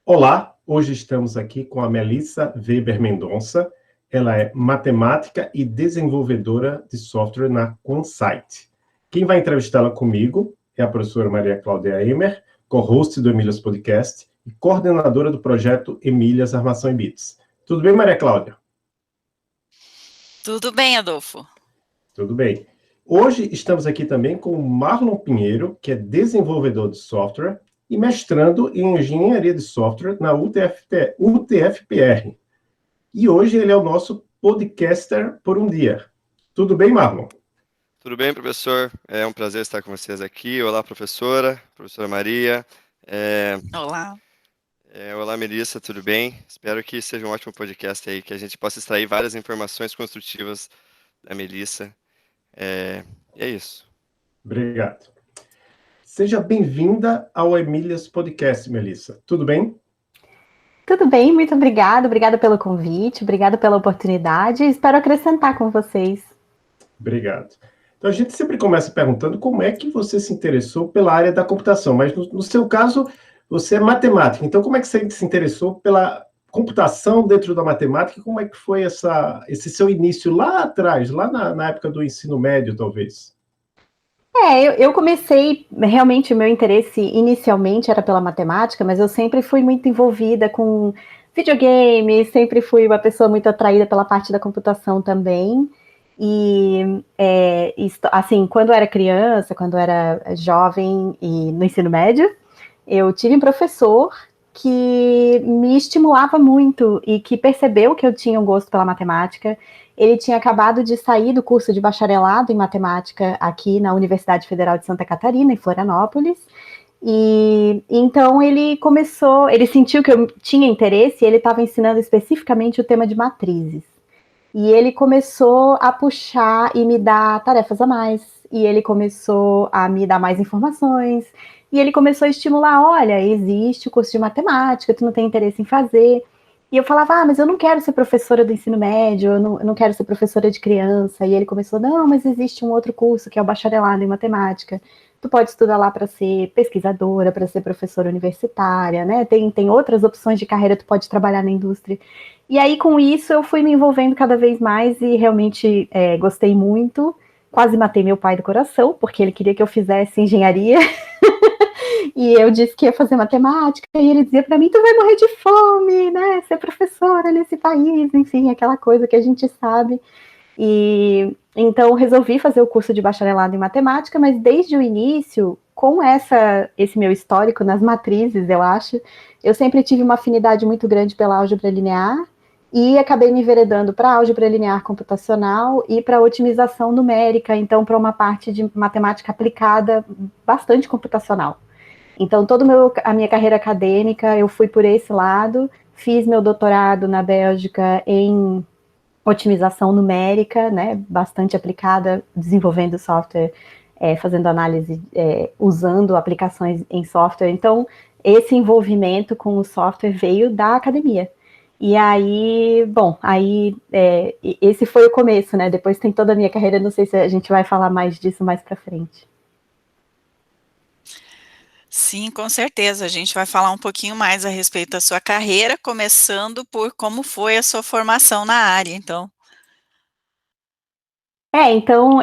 Olá, hoje estamos aqui com a Melissa Weber Mendonça. Ela é matemática e desenvolvedora de software na Quansight. Quem vai entrevistá-la comigo é a professora Maria Cláudia Emer, co-host do Emílias Podcast e coordenadora do projeto Emílias Armação e Bits. Tudo bem, Maria Cláudia? Tudo bem, Adolfo. Tudo bem. Hoje estamos aqui também com o Marlon Pinheiro, que é desenvolvedor de software e mestrando em engenharia de software na UTFPR. E hoje ele é o nosso podcaster por um dia. Tudo bem, Marlon? Tudo bem, professor? É um prazer estar com vocês aqui. Olá, professora Maria. Olá. Olá, Melissa, tudo bem? Espero que seja um ótimo podcast aí, que a gente possa extrair várias informações construtivas da Melissa. É isso. Obrigado. Seja bem-vinda ao Emílias Podcast, Melissa. Tudo bem? Tudo bem, muito obrigada. Obrigada pelo convite, obrigada pela oportunidade. Espero acrescentar com vocês. Obrigado. Então, a gente sempre começa perguntando como é que você se interessou pela área da computação, mas no seu caso, você é matemática. Então, como é que você se interessou pela computação dentro da matemática? Como é que foi esse seu início lá atrás, lá na época do ensino médio, talvez? Eu comecei, realmente, o meu interesse inicialmente era pela matemática, mas eu sempre fui muito envolvida com videogame, sempre fui uma pessoa muito atraída pela parte da computação também. E, assim, quando eu era criança, quando eu era jovem e no ensino médio, eu tive um professor que me estimulava muito e que percebeu que eu tinha um gosto pela matemática. Ele tinha acabado de sair do curso de bacharelado em matemática aqui na Universidade Federal de Santa Catarina, em Florianópolis. E então ele sentiu que eu tinha interesse e ele estava ensinando especificamente o tema de matrizes. E ele começou a puxar e me dar tarefas a mais. E ele começou a me dar mais informações. E ele começou a estimular, olha, existe o curso de matemática, tu não tem interesse em fazer. E eu falava, mas eu não quero ser professora do ensino médio, eu não quero ser professora de criança. E ele começou, não, mas existe um outro curso que é o bacharelado em matemática. Tu pode estudar lá para ser pesquisadora, para ser professora universitária, né? Tem outras opções de carreira, tu pode trabalhar na indústria. E aí, com isso, eu fui me envolvendo cada vez mais e realmente gostei muito. Quase matei meu pai do coração, porque ele queria que eu fizesse engenharia. E eu disse que ia fazer matemática, e ele dizia para mim, tu vai morrer de fome, né, ser professora nesse país, enfim, aquela coisa que a gente sabe. E então resolvi fazer o curso de bacharelado em matemática, mas desde o início, com esse meu histórico nas matrizes, eu acho, eu sempre tive uma afinidade muito grande pela álgebra linear, e acabei me enveredando para álgebra linear computacional e para otimização numérica, então para uma parte de matemática aplicada bastante computacional. Então, toda a minha carreira acadêmica, eu fui por esse lado, fiz meu doutorado na Bélgica em otimização numérica, né, bastante aplicada, desenvolvendo software, fazendo análise, usando aplicações em software. Então, esse envolvimento com o software veio da academia. E aí, esse foi o começo, né, depois tem toda a minha carreira, não sei se a gente vai falar mais disso mais para frente. Sim, com certeza. A gente vai falar um pouquinho mais a respeito da sua carreira, começando por como foi a sua formação na área, então. Então,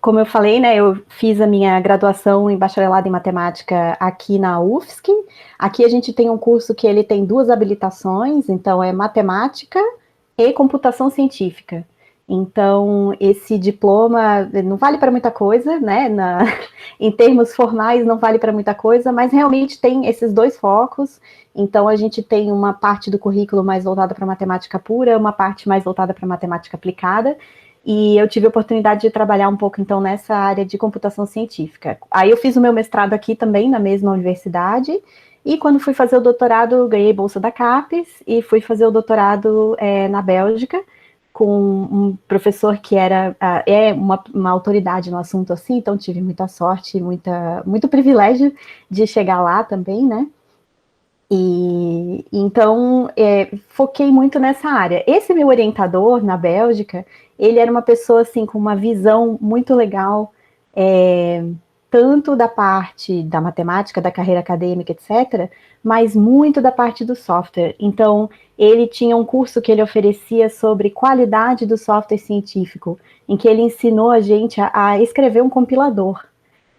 como eu falei, né, eu fiz a minha graduação em bacharelado em matemática aqui na UFSC. Aqui a gente tem um curso que ele tem 2 habilitações, então é matemática e computação científica. Então, esse diploma não vale para muita coisa, né? Em termos formais, não vale para muita coisa, mas realmente tem esses 2 focos. Então, a gente tem uma parte do currículo mais voltada para matemática pura, uma parte mais voltada para matemática aplicada. E eu tive a oportunidade de trabalhar um pouco, então, nessa área de computação científica. Aí eu fiz o meu mestrado aqui também, na mesma universidade, e quando fui fazer o doutorado, ganhei bolsa da CAPES, e fui fazer o doutorado na Bélgica, com um professor que é uma autoridade no assunto assim, então tive muita sorte, muito privilégio de chegar lá também, né? E então foquei muito nessa área. Esse meu orientador na Bélgica, ele era uma pessoa assim com uma visão muito legal, tanto da parte da matemática, da carreira acadêmica, etc., mas muito da parte do software. Então, ele tinha um curso que ele oferecia sobre qualidade do software científico, em que ele ensinou a gente a escrever um compilador.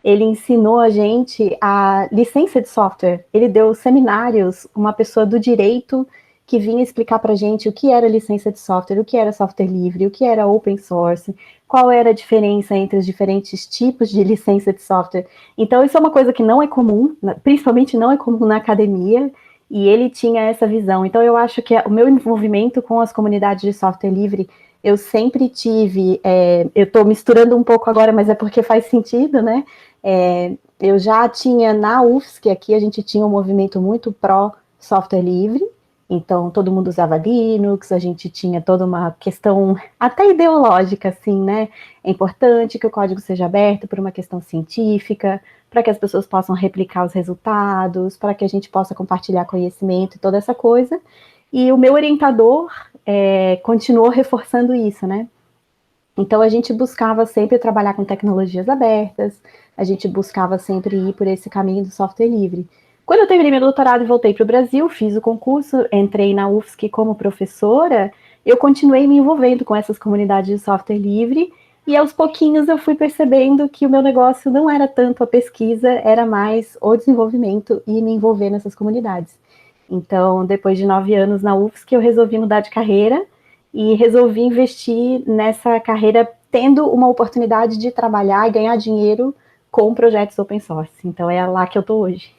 Ele ensinou a gente a licença de software. Ele deu seminários, uma pessoa do direito que vinha explicar para a gente o que era licença de software, o que era software livre, o que era open source, qual era a diferença entre os diferentes tipos de licença de software. Então, isso é uma coisa que não é comum, principalmente não é comum na academia, e ele tinha essa visão. Então, eu acho que o meu envolvimento com as comunidades de software livre, eu sempre tive, eu estou misturando um pouco agora, mas é porque faz sentido, né? Eu já tinha na UFSC, aqui a gente tinha um movimento muito pró-software livre, então todo mundo usava Linux, a gente tinha toda uma questão até ideológica, assim, né? É importante que o código seja aberto por uma questão científica, para que as pessoas possam replicar os resultados, para que a gente possa compartilhar conhecimento e toda essa coisa. E o meu orientador continuou reforçando isso, né? Então, a gente buscava sempre trabalhar com tecnologias abertas, a gente buscava sempre ir por esse caminho do software livre. Quando eu terminei meu doutorado e voltei para o Brasil, fiz o concurso, entrei na UFSC como professora, eu continuei me envolvendo com essas comunidades de software livre, e aos pouquinhos eu fui percebendo que o meu negócio não era tanto a pesquisa, era mais o desenvolvimento e me envolver nessas comunidades. Então, depois de 9 anos na UFSC, eu resolvi mudar de carreira, e resolvi investir nessa carreira tendo uma oportunidade de trabalhar e ganhar dinheiro com projetos open source. Então é lá que eu estou hoje.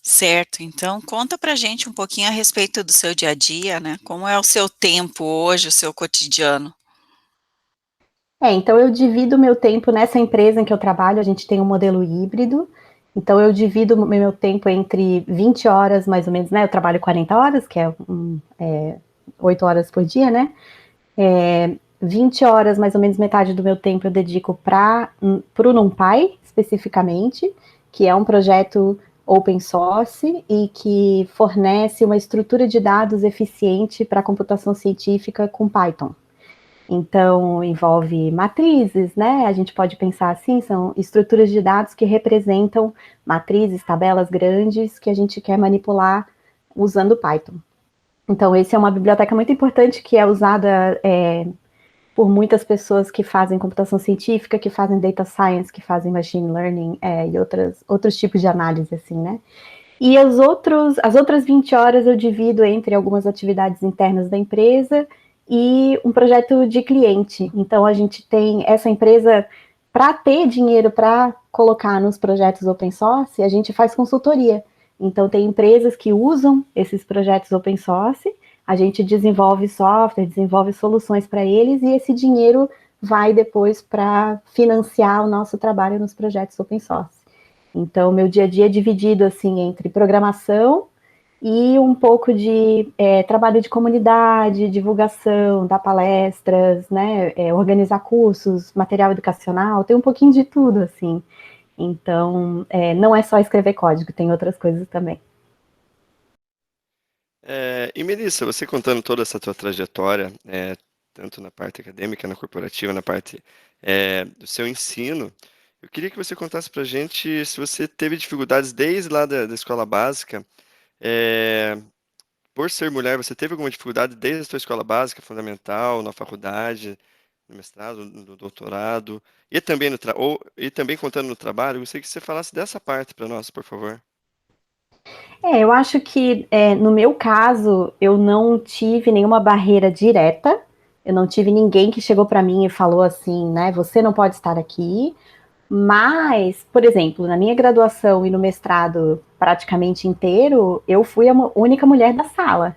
Certo, então conta pra gente um pouquinho a respeito do seu dia a dia, né? Como é o seu tempo hoje, o seu cotidiano? Então eu divido o meu tempo nessa empresa em que eu trabalho, a gente tem um modelo híbrido, então eu divido o meu tempo entre 20 horas, mais ou menos, né? Eu trabalho 40 horas, que é 8 horas por dia, né? 20 horas, mais ou menos metade do meu tempo eu dedico para o NumPy, especificamente, que é um projeto open source e que fornece uma estrutura de dados eficiente para a computação científica com Python. Então, envolve matrizes, né? A gente pode pensar assim, são estruturas de dados que representam matrizes, tabelas grandes que a gente quer manipular usando Python. Então, essa é uma biblioteca muito importante que é usada por muitas pessoas que fazem computação científica, que fazem data science, que fazem machine learning e outros tipos de análise, assim, né? E as outras 20 horas eu divido entre algumas atividades internas da empresa e um projeto de cliente. Então, a gente tem essa empresa, para ter dinheiro para colocar nos projetos open source, a gente faz consultoria. Então, tem empresas que usam esses projetos open source, a gente desenvolve software, desenvolve soluções para eles, e esse dinheiro vai depois para financiar o nosso trabalho nos projetos open source. Então, meu dia a dia é dividido, assim, entre programação e um pouco de trabalho de comunidade, divulgação, dar palestras, né, organizar cursos, material educacional, tem um pouquinho de tudo, assim. Então, não é só escrever código, tem outras coisas também. E Melissa, você contando toda essa tua trajetória, tanto na parte acadêmica, na corporativa, na parte do seu ensino, eu queria que você contasse pra gente se você teve dificuldades desde lá da escola básica. Por ser mulher, você teve alguma dificuldade desde a sua escola básica, fundamental, na faculdade, no mestrado, no doutorado, e também, e também contando no trabalho? Eu gostaria que você falasse dessa parte para nós, por favor. Eu acho que, no meu caso, eu não tive nenhuma barreira direta, eu não tive ninguém que chegou para mim e falou assim, né, você não pode estar aqui, mas, por exemplo, na minha graduação e no mestrado praticamente inteiro, eu fui a única mulher da sala.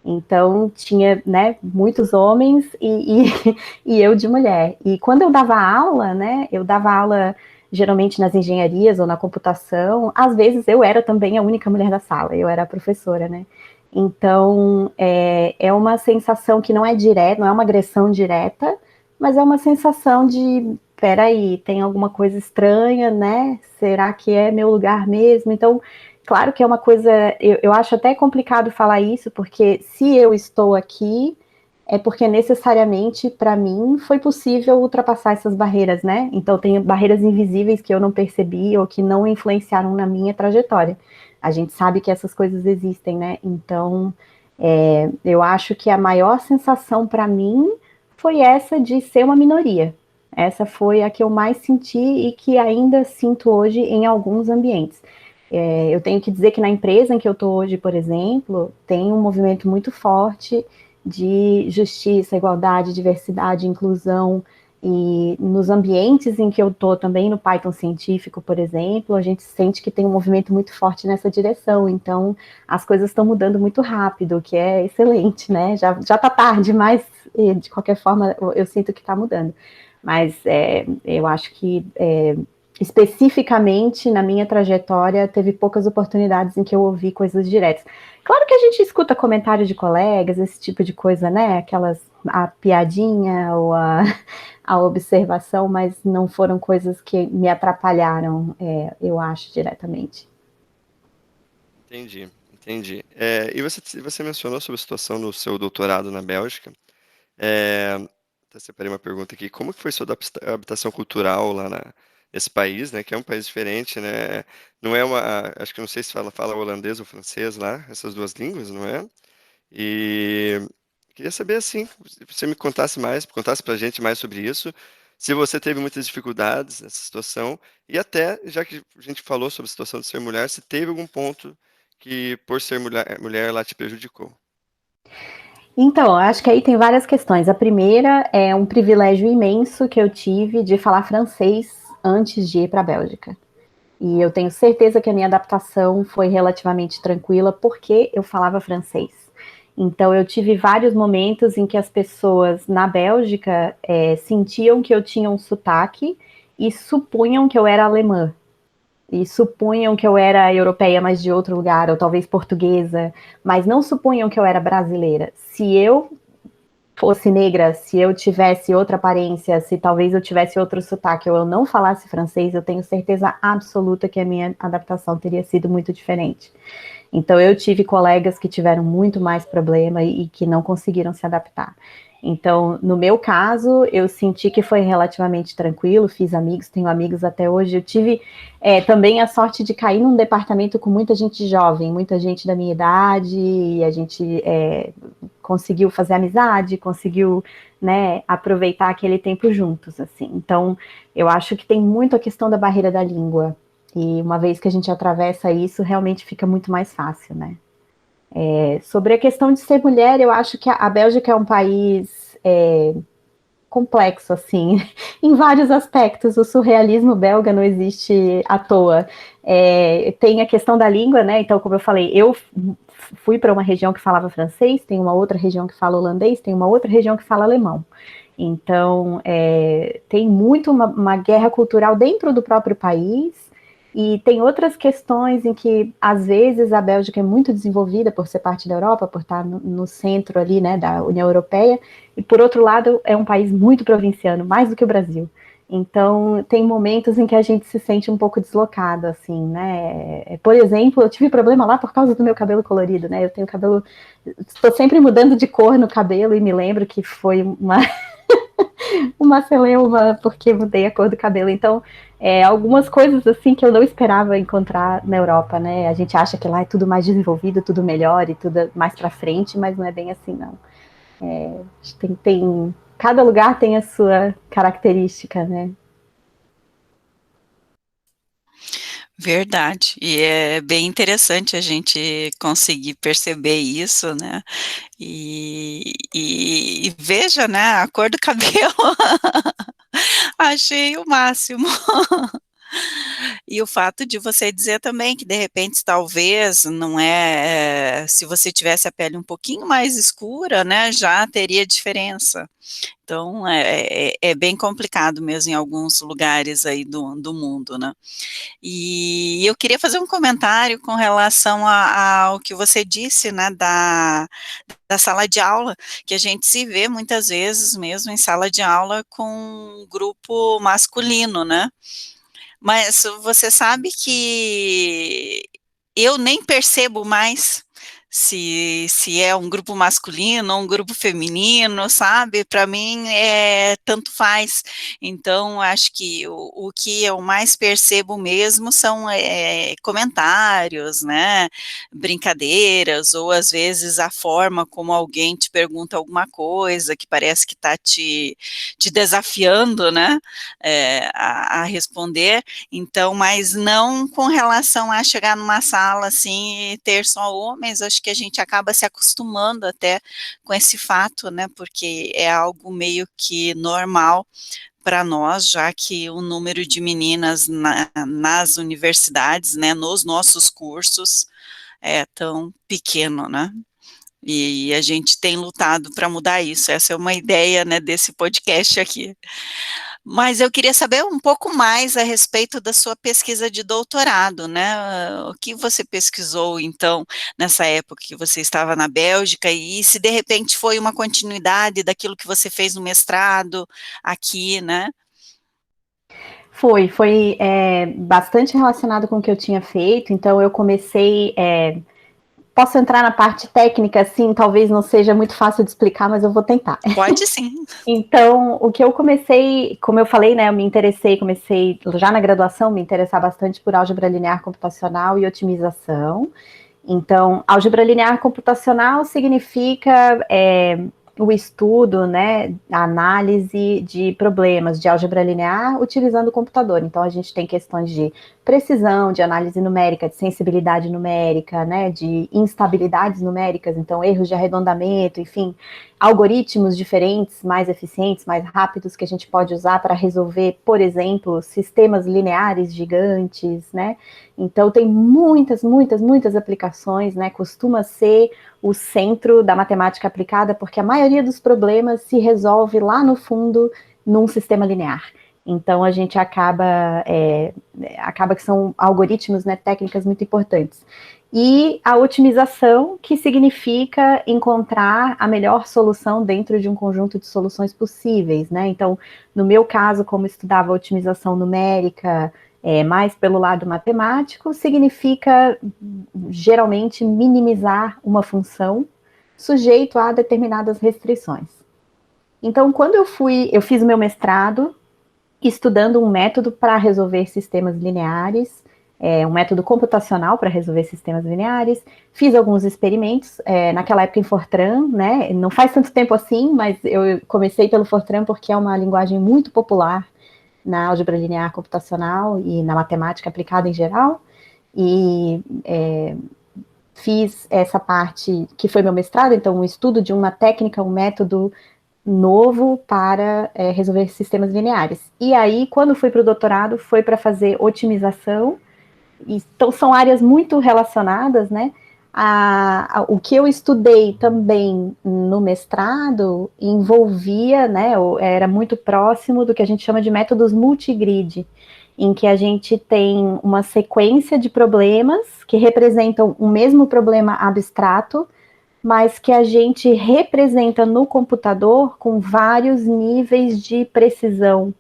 Então, tinha, né, muitos homens e eu de mulher. E quando eu dava aula, né, eu dava aula geralmente nas engenharias ou na computação, às vezes eu era também a única mulher da sala, eu era a professora, né. Então, é uma sensação que não é direta, não é uma agressão direta, mas é uma sensação de, peraí, tem alguma coisa estranha, né, será que é meu lugar mesmo? Então, claro que é uma coisa, eu acho até complicado falar isso, porque se eu estou aqui, é porque necessariamente, para mim, foi possível ultrapassar essas barreiras, né? Então, tem barreiras invisíveis que eu não percebi ou que não influenciaram na minha trajetória. A gente sabe que essas coisas existem, né? Então, eu acho que a maior sensação para mim foi essa de ser uma minoria. Essa foi a que eu mais senti e que ainda sinto hoje em alguns ambientes. Eu tenho que dizer que na empresa em que eu estou hoje, por exemplo, tem um movimento muito forte de justiça, igualdade, diversidade, inclusão, e nos ambientes em que eu estou também, no Python científico, por exemplo, a gente sente que tem um movimento muito forte nessa direção, então as coisas estão mudando muito rápido, o que é excelente, né? Já está tarde, mas de qualquer forma eu sinto que está mudando. Mas eu acho que especificamente na minha trajetória, teve poucas oportunidades em que eu ouvi coisas diretas. Claro que a gente escuta comentários de colegas, esse tipo de coisa, né? A piadinha ou a observação, mas não foram coisas que me atrapalharam, eu acho, diretamente. Entendi, entendi. E você mencionou sobre a situação no seu doutorado na Bélgica. Até separei uma pergunta aqui. Como que foi sua adaptação cultural lá nesse país, né? Que é um país diferente, né? Não é acho que não sei se fala holandês ou francês lá, essas duas línguas, não é? E queria saber, assim, se você me contasse pra gente mais sobre isso, se você teve muitas dificuldades nessa situação, e até, já que a gente falou sobre a situação de ser mulher, se teve algum ponto que, por ser mulher lá te prejudicou. Então, acho que aí tem várias questões. A primeira é um privilégio imenso que eu tive de falar francês antes de ir para a Bélgica. E eu tenho certeza que a minha adaptação foi relativamente tranquila porque eu falava francês. Então, eu tive vários momentos em que as pessoas na Bélgica sentiam que eu tinha um sotaque e supunham que eu era alemã. E supunham que eu era europeia, mas de outro lugar, ou talvez portuguesa, mas não supunham que eu era brasileira. Se eu fosse negra, se eu tivesse outra aparência, se talvez eu tivesse outro sotaque ou eu não falasse francês, eu tenho certeza absoluta que a minha adaptação teria sido muito diferente. Então eu tive colegas que tiveram muito mais problema e que não conseguiram se adaptar. Então, no meu caso, eu senti que foi relativamente tranquilo, fiz amigos, tenho amigos até hoje. Eu tive também a sorte de cair num departamento com muita gente jovem, muita gente da minha idade, e a gente conseguiu fazer amizade, conseguiu, né, aproveitar aquele tempo juntos, assim. Então, eu acho que tem muito a questão da barreira da língua, e uma vez que a gente atravessa isso, realmente fica muito mais fácil, né. Sobre a questão de ser mulher, eu acho que a Bélgica é um país complexo, assim, em vários aspectos. O surrealismo belga não existe à toa. Tem a questão da língua, né? Então, como eu falei, eu fui para uma região que falava francês, tem uma outra região que fala holandês, tem uma outra região que fala alemão. Então, tem muito uma guerra cultural dentro do próprio país. E tem outras questões em que, às vezes, a Bélgica é muito desenvolvida por ser parte da Europa, por estar no centro ali, né, da União Europeia, e, por outro lado, é um país muito provinciano, mais do que o Brasil. Então, tem momentos em que a gente se sente um pouco deslocado, assim, né? Por exemplo, eu tive problema lá por causa do meu cabelo colorido, né? Eu tenho cabelo... Estou sempre mudando de cor no cabelo e me lembro que foi uma celeuma porque mudei a cor do cabelo. Então, algumas coisas assim que eu não esperava encontrar na Europa, né? A gente acha que lá é tudo mais desenvolvido, tudo melhor e tudo mais para frente, mas não é bem assim, não. Cada lugar tem a sua característica, né? Verdade, e é bem interessante a gente conseguir perceber isso, né? E veja, né, a cor do cabelo, achei o máximo. E o fato de você dizer também que de repente talvez não se você tivesse a pele um pouquinho mais escura, né, já teria diferença. Então é bem complicado mesmo em alguns lugares aí do mundo, né. E eu queria fazer um comentário com relação ao que você disse, né, da sala de aula, que a gente se vê muitas vezes mesmo em sala de aula com um grupo masculino, né. Mas você sabe que eu nem percebo mais se é um grupo masculino ou um grupo feminino, sabe? Para mim, tanto faz. Então, acho que o que eu mais percebo mesmo são comentários, né? Brincadeiras, ou às vezes a forma como alguém te pergunta alguma coisa que parece que está te desafiando, né? A responder. Então, mas não com relação a chegar numa sala assim e ter só homens. Acho que a gente acaba se acostumando até com esse fato, né, porque é algo meio que normal para nós, já que o número de meninas nas universidades, né, nos nossos cursos é tão pequeno, né, e a gente tem lutado para mudar isso. Essa é uma ideia, né, desse podcast aqui. Mas eu queria saber um pouco mais a respeito da sua pesquisa de doutorado, né? O que você pesquisou, então, nessa época que você estava na Bélgica, e se de repente foi uma continuidade daquilo que você fez no mestrado aqui, né? Foi bastante relacionado com o que eu tinha feito. Então eu comecei... Posso entrar na parte técnica, assim, talvez não seja muito fácil de explicar, mas eu vou tentar. Pode sim. Então, o que eu comecei, como eu falei, né, comecei já na graduação, me interessar bastante por álgebra linear computacional e otimização. Então, álgebra linear computacional significa o estudo, né, a análise de problemas de álgebra linear utilizando o computador. Então, a gente tem questões de precisão, de análise numérica, de sensibilidade numérica, né, de instabilidades numéricas, então erros de arredondamento, enfim, algoritmos diferentes, mais eficientes, mais rápidos, que a gente pode usar para resolver, por exemplo, sistemas lineares gigantes, né? Então, tem muitas aplicações, né? Costuma ser o centro da matemática aplicada, porque a maioria dos problemas se resolve lá no fundo num sistema linear. Então, a gente acaba que são algoritmos, né, técnicas muito importantes. E a otimização, que significa encontrar a melhor solução dentro de um conjunto de soluções possíveis, né? Então, no meu caso, como estudava otimização numérica, mais pelo lado matemático, significa, geralmente, minimizar uma função sujeito a determinadas restrições. Então, quando eu fiz o meu mestrado, estudando um método para resolver sistemas lineares, um método computacional para resolver sistemas lineares, fiz alguns experimentos, naquela época em Fortran, né, não faz tanto tempo assim, mas eu comecei pelo Fortran porque é uma linguagem muito popular na álgebra linear computacional e na matemática aplicada em geral, e fiz essa parte que foi meu mestrado, então um estudo de uma técnica, um método novo para resolver sistemas lineares. E aí, quando fui para o doutorado, foi para fazer otimização. Então, são áreas muito relacionadas, né? O que eu estudei também no mestrado envolvia, né, era muito próximo do que a gente chama de métodos multigrid, em que a gente tem uma sequência de problemas que representam o mesmo problema abstrato, mas que a gente representa no computador com vários níveis de precisão.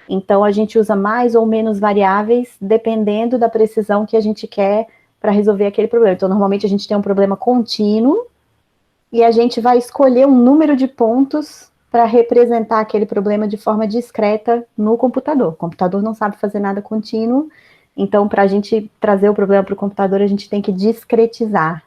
Então, a gente usa mais ou menos variáveis, dependendo da precisão que a gente quer para resolver aquele problema. Então, normalmente, a gente tem um problema contínuo, e a gente vai escolher um número de pontos para representar aquele problema de forma discreta no computador. O computador não sabe fazer nada contínuo, então, para a gente trazer o problema para o computador, a gente tem que discretizar.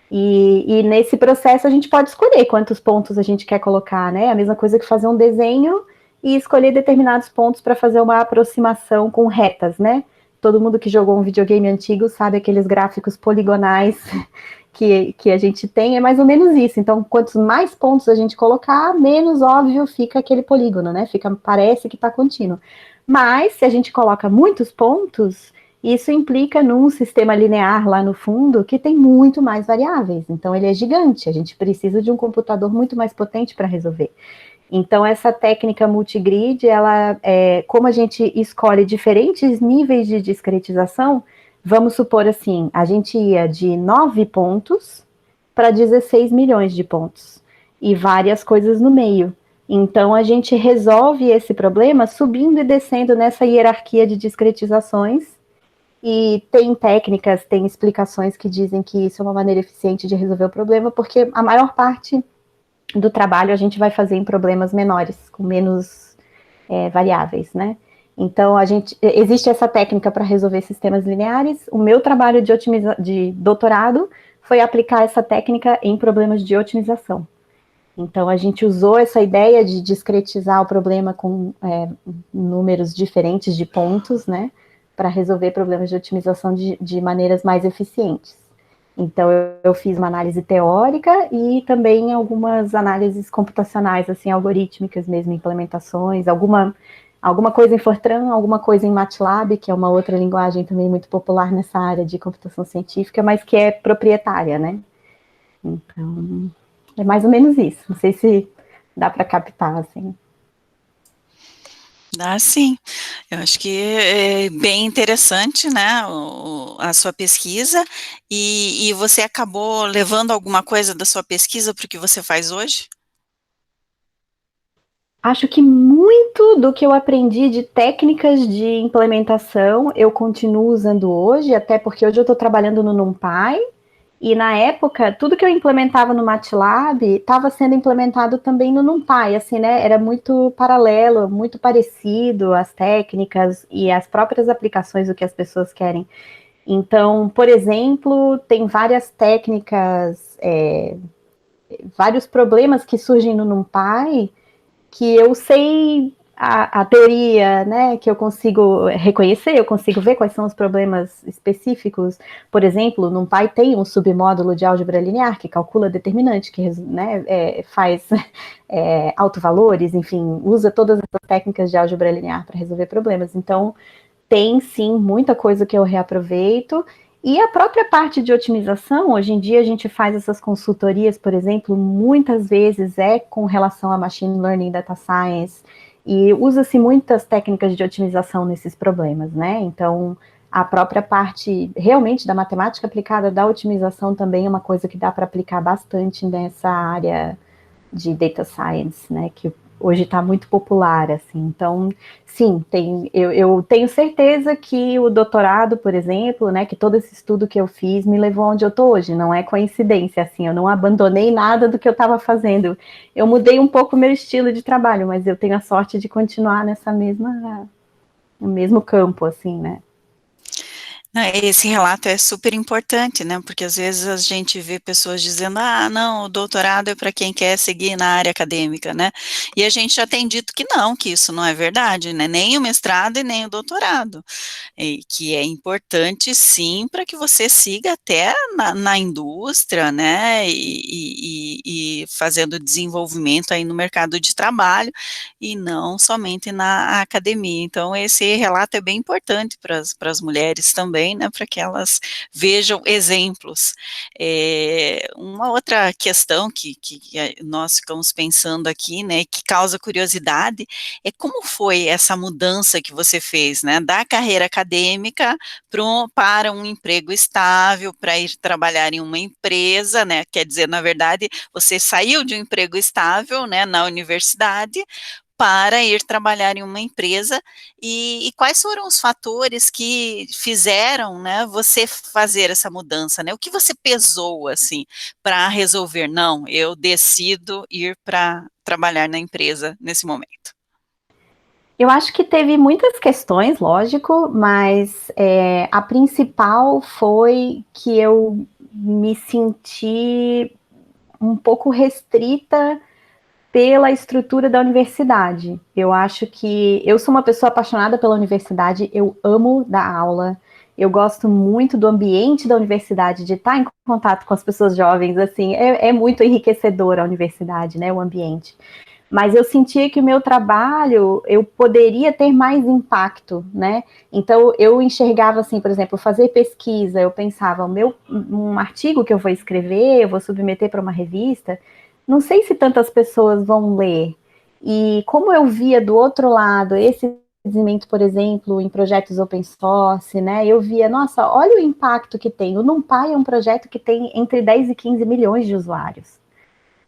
E nesse processo a gente pode escolher quantos pontos a gente quer colocar, né? A mesma coisa que fazer um desenho e escolher determinados pontos para fazer uma aproximação com retas, né? Todo mundo que jogou um videogame antigo sabe aqueles gráficos poligonais que a gente tem, é mais ou menos isso. Então, quantos mais pontos a gente colocar, menos óbvio fica aquele polígono, né? Parece que está contínuo. Mas, se a gente coloca muitos pontos, isso implica num sistema linear lá no fundo que tem muito mais variáveis. Então, ele é gigante. A gente precisa de um computador muito mais potente para resolver. Então, essa técnica multigrid, como a gente escolhe diferentes níveis de discretização, vamos supor assim, a gente ia de 9 pontos para 16 milhões de pontos. E várias coisas no meio. Então, a gente resolve esse problema subindo e descendo nessa hierarquia de discretizações, e tem técnicas, tem explicações que dizem que isso é uma maneira eficiente de resolver o problema, porque a maior parte do trabalho a gente vai fazer em problemas menores, com menos variáveis, né? Então, existe essa técnica para resolver sistemas lineares. O meu trabalho de doutorado foi aplicar essa técnica em problemas de otimização. Então, a gente usou essa ideia de discretizar o problema com números diferentes de pontos, né, para resolver problemas de otimização de maneiras mais eficientes. Então, eu fiz uma análise teórica e também algumas análises computacionais, assim, algorítmicas mesmo, implementações, alguma coisa em Fortran, alguma coisa em MATLAB, que é uma outra linguagem também muito popular nessa área de computação científica, mas que é proprietária, né? Então, é mais ou menos isso. Não sei se dá para captar, assim. Dá sim, eu acho que é bem interessante, né, a sua pesquisa, e você acabou levando alguma coisa da sua pesquisa para o que você faz hoje? Acho que muito do que eu aprendi de técnicas de implementação eu continuo usando hoje, até porque hoje eu estou trabalhando no NumPy, e na época, tudo que eu implementava no MATLAB estava sendo implementado também no NumPy, assim, né? Era muito paralelo, muito parecido as técnicas e as próprias aplicações do que as pessoas querem. Então, por exemplo, tem várias técnicas, vários problemas que surgem no NumPy que eu sei a teoria, né, que eu consigo reconhecer, eu consigo ver quais são os problemas específicos. Por exemplo, no NumPy tem um submódulo de álgebra linear que calcula determinante, que, né, faz autovalores, enfim, usa todas essas técnicas de álgebra linear para resolver problemas. Então, tem sim muita coisa que eu reaproveito. E a própria parte de otimização, hoje em dia a gente faz essas consultorias, por exemplo, muitas vezes com relação a machine learning, data science, e usa-se muitas técnicas de otimização nesses problemas, né? Então, a própria parte realmente da matemática aplicada da otimização também é uma coisa que dá para aplicar bastante nessa área de data science, né? Que hoje está muito popular, assim. Então, sim, eu tenho certeza que o doutorado, por exemplo, né, que todo esse estudo que eu fiz me levou onde eu estou hoje, não é coincidência, assim, eu não abandonei nada do que eu estava fazendo. Eu mudei um pouco o meu estilo de trabalho, mas eu tenho a sorte de continuar no mesmo campo, assim, né. Esse relato é super importante, né, porque às vezes a gente vê pessoas dizendo, não, o doutorado é para quem quer seguir na área acadêmica, né, e a gente já tem dito que isso não é verdade, né, nem o mestrado e nem o doutorado, e que é importante sim para que você siga até na indústria, né, e fazendo desenvolvimento aí no mercado de trabalho, e não somente na academia. Então esse relato é bem importante para as mulheres também, né, para que elas vejam exemplos. Uma outra questão que nós ficamos pensando aqui, né, que causa curiosidade, é como foi essa mudança que você fez, né, da carreira acadêmica para um emprego estável, para ir trabalhar em uma empresa, né, quer dizer, na verdade, você saiu de um emprego estável, né, na universidade, para ir trabalhar em uma empresa, e quais foram os fatores que fizeram, né, você fazer essa mudança, né, o que você pesou, assim, para resolver, não, eu decido ir para trabalhar na empresa nesse momento? Eu acho que teve muitas questões, lógico, mas a principal foi que eu me senti um pouco restrita pela estrutura da universidade. Eu acho que eu sou uma pessoa apaixonada pela universidade, eu amo dar aula, eu gosto muito do ambiente da universidade, de estar em contato com as pessoas jovens, assim, é muito enriquecedor a universidade, né, o ambiente. Mas eu sentia que o meu trabalho, eu poderia ter mais impacto, né? Então, eu enxergava assim, por exemplo, fazer pesquisa, eu pensava, um artigo que eu vou escrever, eu vou submeter para uma revista, não sei se tantas pessoas vão ler. E como eu via do outro lado esse desenvolvimento, por exemplo, em projetos open source, né? Eu via, nossa, olha o impacto que tem. O NumPy é um projeto que tem entre 10 e 15 milhões de usuários.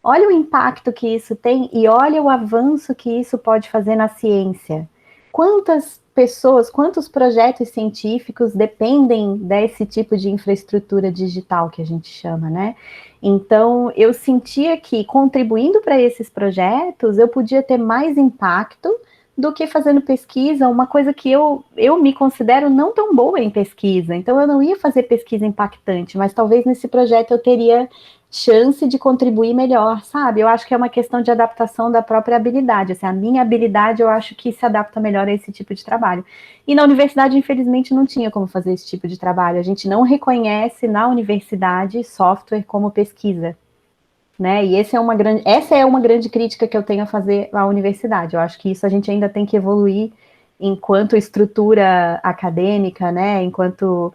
Olha o impacto que isso tem e olha o avanço que isso pode fazer na ciência. Quantas pessoas, quantos projetos científicos dependem desse tipo de infraestrutura digital que a gente chama, né? Então, eu sentia que contribuindo para esses projetos, eu podia ter mais impacto do que fazendo pesquisa, uma coisa que eu me considero não tão boa em pesquisa. Então, eu não ia fazer pesquisa impactante, mas talvez nesse projeto eu teria chance de contribuir melhor, sabe? Eu acho que é uma questão de adaptação da própria habilidade. Assim, a minha habilidade, eu acho que se adapta melhor a esse tipo de trabalho. E na universidade, infelizmente, não tinha como fazer esse tipo de trabalho. A gente não reconhece na universidade software como pesquisa, né? E essa é uma grande crítica que eu tenho a fazer à universidade. Eu acho que isso a gente ainda tem que evoluir enquanto estrutura acadêmica, né? Enquanto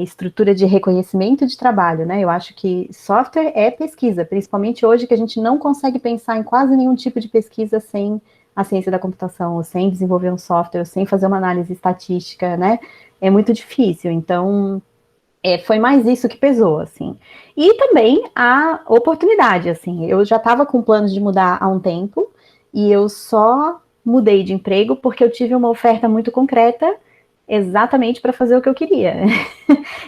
estrutura de reconhecimento de trabalho, né? Eu acho que software é pesquisa, principalmente hoje que a gente não consegue pensar em quase nenhum tipo de pesquisa sem a ciência da computação, ou sem desenvolver um software, ou sem fazer uma análise estatística, né? É muito difícil. Então, foi mais isso que pesou, assim. E também a oportunidade, assim. Eu já estava com planos de mudar há um tempo, e eu só mudei de emprego porque eu tive uma oferta muito concreta exatamente para fazer o que eu queria.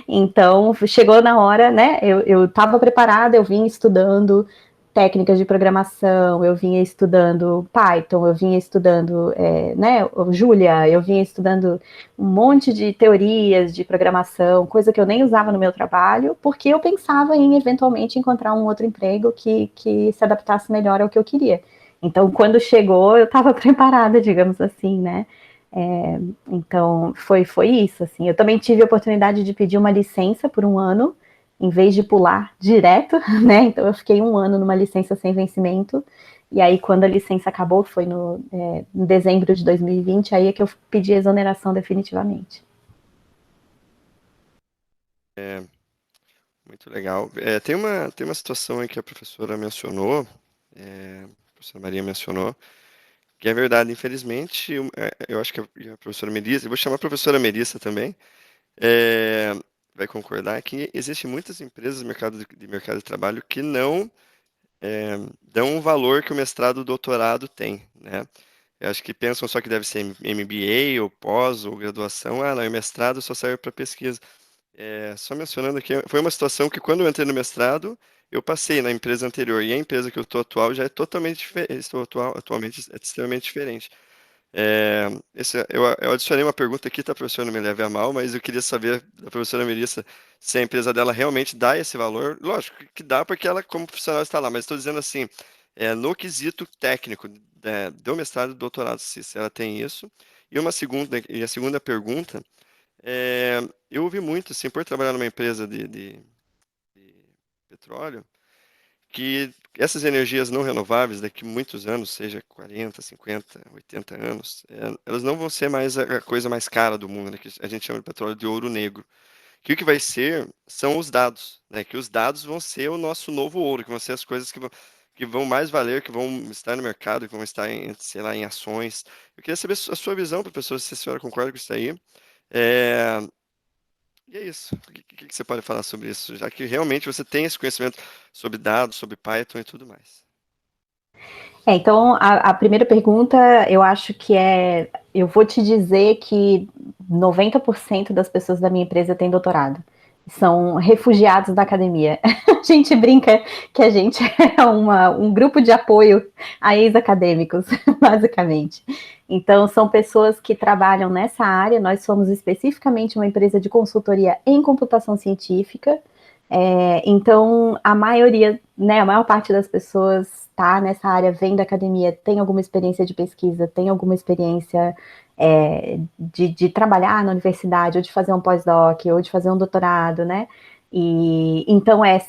Então, chegou na hora, né? Eu estava preparada, eu vim estudando técnicas de programação, eu vinha estudando Python, eu vinha estudando, né, Julia, eu vinha estudando um monte de teorias de programação, coisa que eu nem usava no meu trabalho, porque eu pensava em, eventualmente, encontrar um outro emprego que se adaptasse melhor ao que eu queria. Então, quando chegou, eu estava preparada, digamos assim, né? Então, foi isso, assim. Eu também tive a oportunidade de pedir uma licença por um ano, em vez de pular direto, né? Então, eu fiquei um ano numa licença sem vencimento, e aí, quando a licença acabou, foi em dezembro de 2020, aí é que eu pedi a exoneração definitivamente. Muito legal. Tem uma situação aí que a professora mencionou, a professora Maria mencionou, que é verdade, infelizmente, eu acho que a professora Melissa, eu vou chamar a professora Melissa também, vai concordar que existem muitas empresas de mercado de trabalho que não dão o valor que o mestrado e o doutorado tem, né? Eu acho que pensam só que deve ser MBA ou pós ou graduação, não, o mestrado só serve para pesquisa. Só mencionando aqui, foi uma situação que quando eu entrei no mestrado, eu passei na empresa anterior, e a empresa que eu estou atual já é totalmente diferente, atualmente é extremamente diferente. Eu adicionei uma pergunta aqui, tá, professora, não me leve a mal, mas eu queria saber da professora Melissa se a empresa dela realmente dá esse valor. Lógico que dá, porque ela, como profissional, está lá, mas estou dizendo assim, no quesito técnico, do mestrado e do doutorado, se ela tem isso. E a segunda pergunta, eu ouvi muito, assim, por trabalhar numa empresa de petróleo, que essas energias não renováveis, daqui a muitos anos, seja 40, 50, 80 anos, elas não vão ser mais a coisa mais cara do mundo, né, que a gente chama de petróleo de ouro negro. Que o que vai ser são os dados, né, que os dados vão ser o nosso novo ouro, que vão ser as coisas que vão mais valer, que vão estar no mercado, que vão estar sei lá, em ações. Eu queria saber a sua visão, professor, se a senhora concorda com isso aí. E é isso. O que você pode falar sobre isso? Já que realmente você tem esse conhecimento sobre dados, sobre Python e tudo mais. Então, a primeira pergunta, eu acho que eu vou te dizer que 90% das pessoas da minha empresa têm doutorado. São refugiados da academia. A gente brinca que a gente é um grupo de apoio a ex-acadêmicos, basicamente. Então, são pessoas que trabalham nessa área. Nós somos especificamente uma empresa de consultoria em computação científica. Então, a maior parte das pessoas está nessa área, vem da academia, tem alguma experiência de pesquisa, tem alguma experiência de trabalhar na universidade, ou de fazer um pós-doc, ou de fazer um doutorado, né? E então é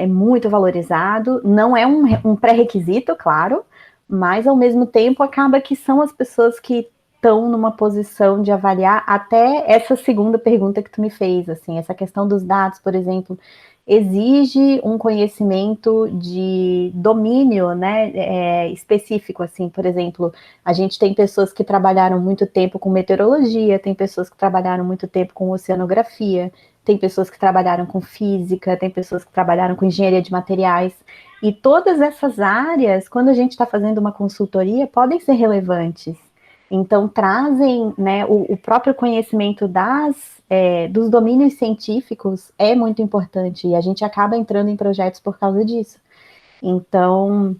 muito valorizado, não é um pré-requisito, claro, mas ao mesmo tempo acaba que são as pessoas que estão numa posição de avaliar até essa segunda pergunta que tu me fez, assim, essa questão dos dados, por exemplo, exige um conhecimento de domínio, né, específico, assim, por exemplo, a gente tem pessoas que trabalharam muito tempo com meteorologia, tem pessoas que trabalharam muito tempo com oceanografia, tem pessoas que trabalharam com física, tem pessoas que trabalharam com engenharia de materiais, e todas essas áreas, quando a gente está fazendo uma consultoria, podem ser relevantes. Então, trazem, né, o próprio conhecimento dos domínios científicos é muito importante, e a gente acaba entrando em projetos por causa disso. Então,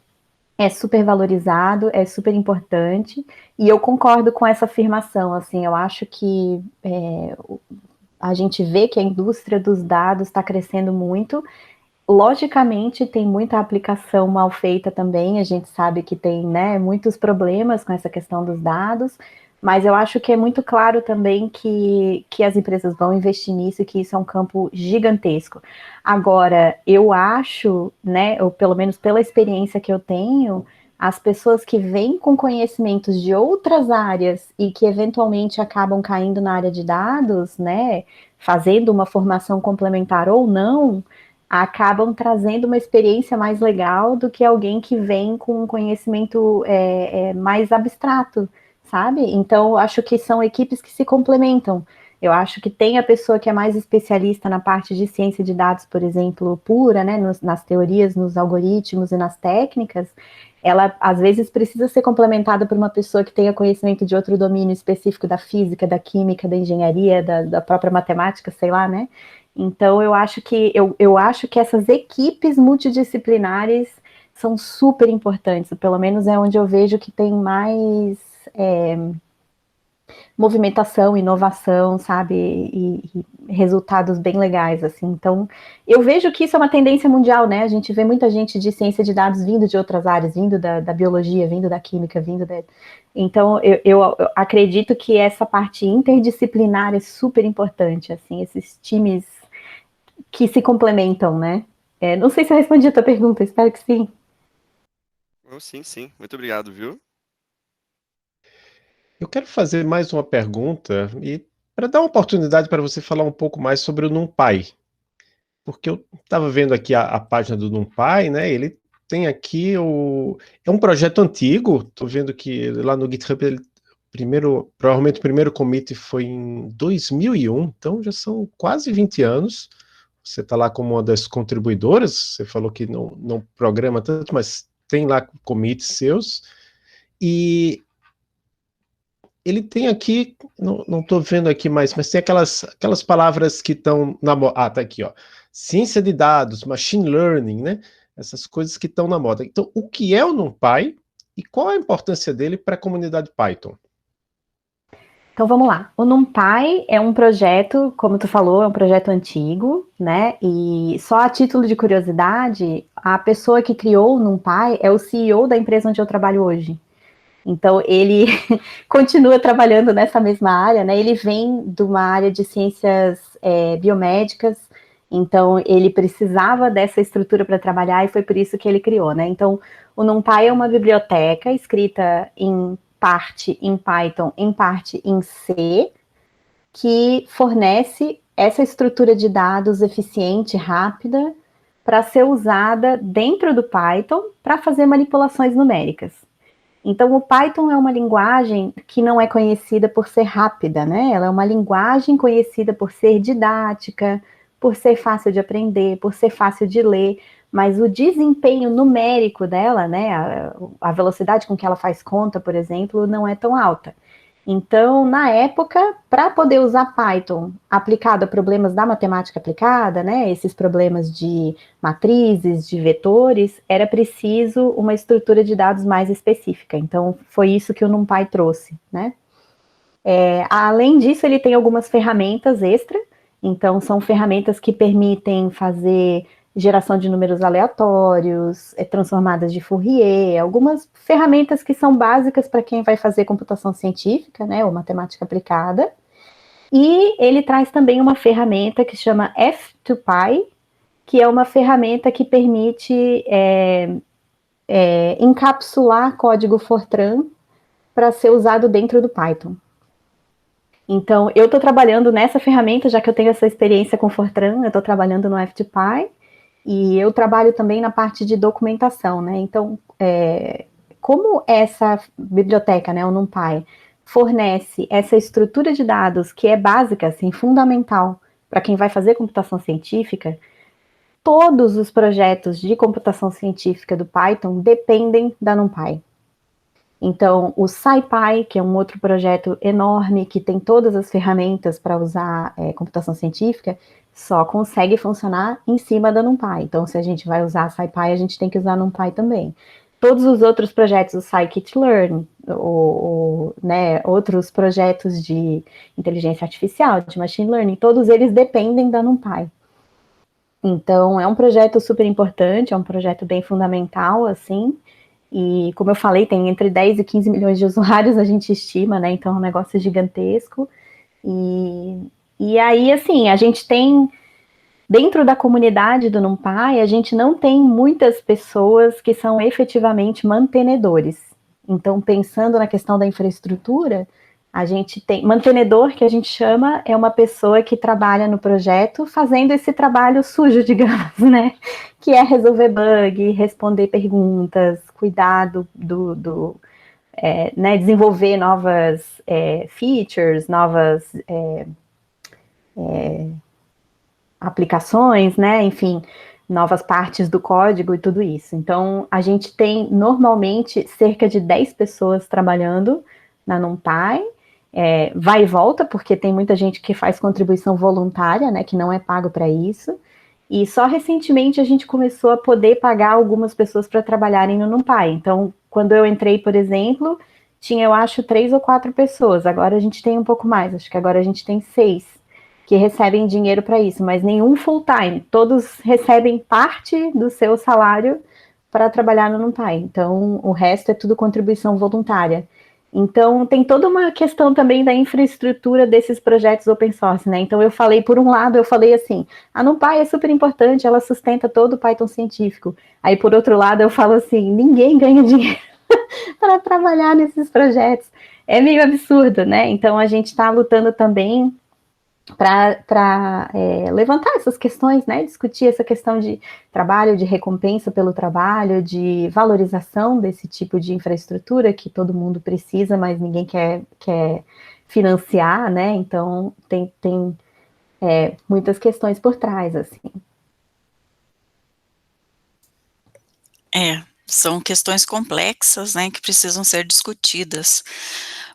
é super valorizado, é super importante, e eu concordo com essa afirmação, assim, eu acho que a gente vê que a indústria dos dados está crescendo muito. Logicamente, tem muita aplicação mal feita também, a gente sabe que tem, né, muitos problemas com essa questão dos dados, mas eu acho que é muito claro também que as empresas vão investir nisso e que isso é um campo gigantesco. Agora, eu acho, né, ou pelo menos pela experiência que eu tenho, as pessoas que vêm com conhecimentos de outras áreas e que eventualmente acabam caindo na área de dados, né, fazendo uma formação complementar ou não, acabam trazendo uma experiência mais legal do que alguém que vem com um conhecimento mais abstrato, sabe? Então, eu acho que são equipes que se complementam. Eu acho que tem a pessoa que é mais especialista na parte de ciência de dados, por exemplo, pura, né, nas teorias, nos algoritmos e nas técnicas, ela, às vezes, precisa ser complementada por uma pessoa que tenha conhecimento de outro domínio específico da física, da química, da engenharia, da própria matemática, sei lá, né? Então, eu acho que essas equipes multidisciplinares são super importantes, pelo menos é onde eu vejo que tem mais movimentação, inovação, sabe, e resultados bem legais, assim. Então, eu vejo que isso é uma tendência mundial, né? A gente vê muita gente de ciência de dados vindo de outras áreas, vindo da biologia, vindo da química, Então, eu acredito que essa parte interdisciplinar é super importante, assim, esses times que se complementam, né? Não sei se eu respondi a tua pergunta, espero que sim. Oh, sim, sim. Muito obrigado, viu? Eu quero fazer mais uma pergunta e para dar uma oportunidade para você falar um pouco mais sobre o NumPy, porque eu estava vendo aqui a página do NumPy, né? Ele tem aqui é um projeto antigo. Estou vendo que lá no GitHub provavelmente o primeiro commit foi em 2001, então já são quase 20 anos. Você está lá como uma das contribuidoras. Você falou que não programa tanto, mas tem lá commits seus. E ele tem aqui, não estou vendo aqui mais, mas tem aquelas palavras que estão na moda. Ah, tá aqui, ó. Ciência de dados, machine learning, né? Essas coisas que estão na moda. Então, o que é o NumPy e qual a importância dele para a comunidade Python? Então vamos lá. O NumPy é um projeto, como tu falou, é um projeto antigo, né? E só a título de curiosidade, a pessoa que criou o NumPy é o CEO da empresa onde eu trabalho hoje. Então ele continua trabalhando nessa mesma área, né? Ele vem de uma área de ciências biomédicas, então ele precisava dessa estrutura para trabalhar e foi por isso que ele criou, né? Então o NumPy é uma biblioteca escrita em parte em Python, em parte em C, que fornece essa estrutura de dados eficiente, rápida, para ser usada dentro do Python para fazer manipulações numéricas. Então, o Python é uma linguagem que não é conhecida por ser rápida, né? Ela é uma linguagem conhecida por ser didática, por ser fácil de aprender, por ser fácil de ler, mas o desempenho numérico dela, né, a velocidade com que ela faz conta, por exemplo, não é tão alta. Então, na época, para poder usar Python aplicado a problemas da matemática aplicada, né, esses problemas de matrizes, de vetores, era preciso uma estrutura de dados mais específica. Então, foi isso que o NumPy trouxe, né? Além disso, ele tem algumas ferramentas extra. Então, são ferramentas que permitem fazer geração de números aleatórios, transformadas de Fourier, algumas ferramentas que são básicas para quem vai fazer computação científica, né, ou matemática aplicada. E ele traz também uma ferramenta que chama F2Py, que é uma ferramenta que permite encapsular código Fortran para ser usado dentro do Python. Então, eu estou trabalhando nessa ferramenta, já que eu tenho essa experiência com Fortran, eu estou trabalhando no F2Py, e eu trabalho também na parte de documentação, né? Então, como essa biblioteca, né, o NumPy, fornece essa estrutura de dados que é básica, assim, fundamental para quem vai fazer computação científica, todos os projetos de computação científica do Python dependem da NumPy. Então, o SciPy, que é um outro projeto enorme, que tem todas as ferramentas para usar computação científica, só consegue funcionar em cima da NumPy. Então, se a gente vai usar a SciPy, a gente tem que usar a NumPy também. Todos os outros projetos, o Scikit-learn, né, outros projetos de inteligência artificial, de machine learning, todos eles dependem da NumPy. Então, é um projeto super importante, é um projeto bem fundamental, assim, e como eu falei, tem entre 10 e 15 milhões de usuários, a gente estima, né, então é um negócio gigantesco, e aí, assim, a gente tem, dentro da comunidade do NumPy, a gente não tem muitas pessoas que são efetivamente mantenedores. Então, pensando na questão da infraestrutura, a gente tem, mantenedor, que a gente chama, é uma pessoa que trabalha no projeto fazendo esse trabalho sujo, digamos, né? Que é resolver bug, responder perguntas, cuidar né, desenvolver novas features, novas aplicações, né? Enfim, novas partes do código e tudo isso. Então, a gente tem normalmente cerca de 10 pessoas trabalhando na NumPy, vai e volta, porque tem muita gente que faz contribuição voluntária, né, que não é pago para isso, e só recentemente a gente começou a poder pagar algumas pessoas para trabalharem no NumPy. Então, quando eu entrei, por exemplo, tinha, eu acho, 3 ou 4 pessoas, agora a gente tem um pouco mais, acho que agora a gente tem 6 que recebem dinheiro para isso, mas nenhum full-time, todos recebem parte do seu salário para trabalhar no NumPy, então o resto é tudo contribuição voluntária. Então, tem toda uma questão também da infraestrutura desses projetos open source, né? Então, eu falei, por um lado, eu falei assim, a NumPy é super importante, ela sustenta todo o Python científico. Aí, por outro lado, eu falo assim, ninguém ganha dinheiro para trabalhar nesses projetos. É meio absurdo, né? Então, a gente está lutando também para levantar essas questões, né, discutir essa questão de trabalho, de recompensa pelo trabalho, de valorização desse tipo de infraestrutura que todo mundo precisa, mas ninguém quer financiar, né, então tem muitas questões por trás, assim. São questões complexas, né, que precisam ser discutidas.